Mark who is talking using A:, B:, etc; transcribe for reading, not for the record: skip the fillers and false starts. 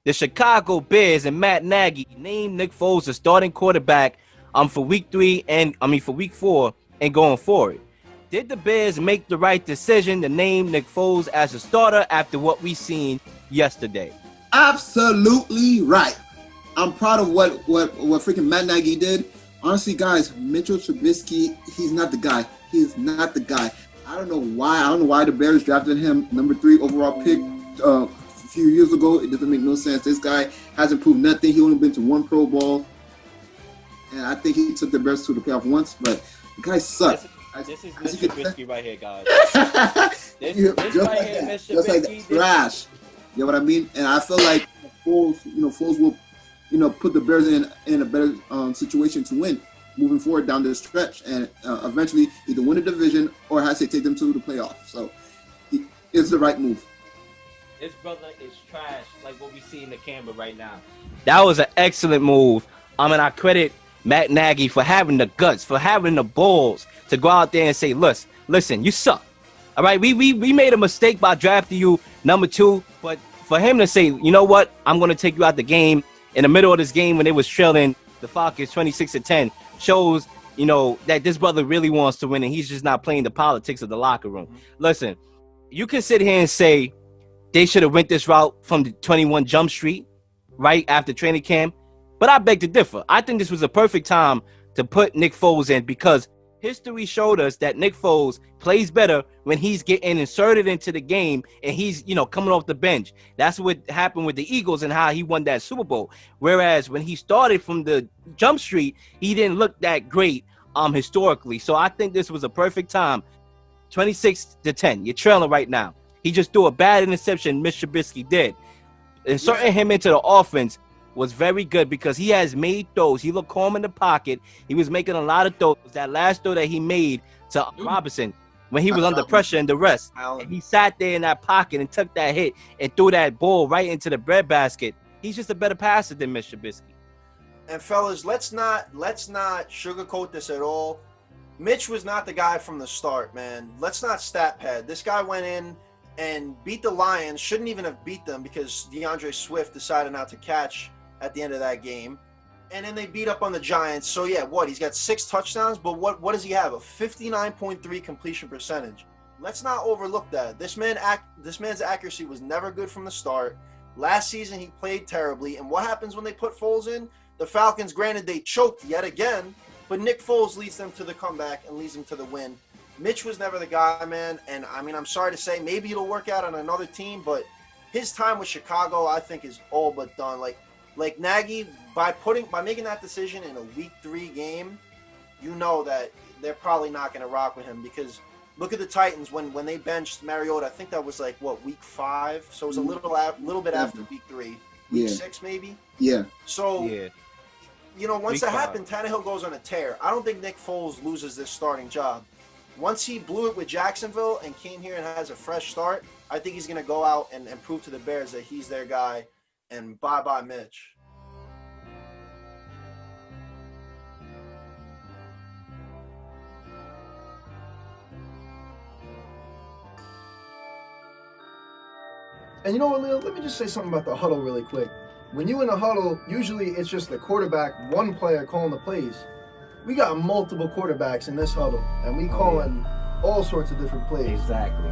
A: The Chicago Bears and Matt Nagy named Nick Foles the starting quarterback for week 4 and going forward. Did the Bears make the right decision to name Nick Foles as a starter after what we seen yesterday?
B: Absolutely right. I'm proud of what freaking Matt Nagy did. Honestly, guys, Mitchell Trubisky, he's not the guy. He is not the guy. I don't know why the Bears drafted him number 3 overall pick a few years ago. It doesn't make no sense. This guy hasn't proved nothing. He only been to 1 Pro Bowl, and I think he took the Bears to the playoff once. But the guy sucks.
A: This is Mr. Trubisky right here, guys. This
B: just
A: right
B: like
A: here,
B: that.
A: Mr.
B: Just like
A: Trubisky.
B: that. Trash. You know what I mean? And I feel like Foles will, put the Bears in a better situation to win moving forward down the stretch, and eventually either win a division or has to take them to the playoffs. So it's the right move.
A: This brother is trash, like what we see in the camera right now. That was an excellent move. I credit Matt Nagy for having the guts, for having the balls to go out there and say, listen, you suck. All right, we made a mistake by drafting you number 2, but for him to say, you know what, I'm going to take you out the game in the middle of this game when they was trailing the Falcons 26-10 shows, that this brother really wants to win and he's just not playing the politics of the locker room. Listen, you can sit here and say they should have went this route from the 21 Jump Street right after training camp, but I beg to differ. I think this was a perfect time to put Nick Foles in because history showed us that Nick Foles plays better when he's getting inserted into the game and he's, coming off the bench. That's what happened with the Eagles and how he won that Super Bowl. Whereas when he started from the Jump Street, he didn't look that great historically. So I think this was a perfect time. 26-10. You're trailing right now. He just threw a bad interception, Mitch Trubisky did. Inserting him into the offense was very good because he has made throws. He looked calm in the pocket. He was making a lot of throws. That last throw that he made to Robinson when he was under pressure and the rest. And he sat there in that pocket and took that hit and threw that ball right into the breadbasket. He's just a better passer than Mitch Trubisky.
C: And fellas, let's not sugarcoat this at all. Mitch was not the guy from the start, man. Let's not stat pad. This guy went in and beat the Lions. Shouldn't even have beat them because DeAndre Swift decided not to catch at the end of that game. And then they beat up on the Giants. So yeah, he's got 6 touchdowns, but what does he have? A 59.3 completion percentage. Let's not overlook that. This man's accuracy was never good from the start. Last season he played terribly, and what happens when they put Foles in? The Falcons, granted, they choked yet again, but Nick Foles leads them to the comeback and leads them to the win. Mitch was never the guy, man, and I'm sorry to say, maybe it'll work out on another team, but his time with Chicago, I think, is all but done. Like Nagy, by making that decision in a week 3 game, that they're probably not going to rock with him because look at the Titans when they benched Mariota. I think that was week 5, so it was a little bit after week 3, week 6 maybe.
B: Yeah.
C: So once
A: Week
C: that
A: 5.
C: happened, Tannehill goes on a tear. I don't think Nick Foles loses this starting job. Once he blew it with Jacksonville and came here and has a fresh start, I think he's going to go out and prove to the Bears that he's their guy. And bye-bye, Mitch.
D: And you know what, Leo? Let me just say something about the huddle really quick. When you in a huddle, usually it's just the quarterback, one player calling the plays. We got multiple quarterbacks in this huddle, and we calling all sorts of different plays.
A: Exactly.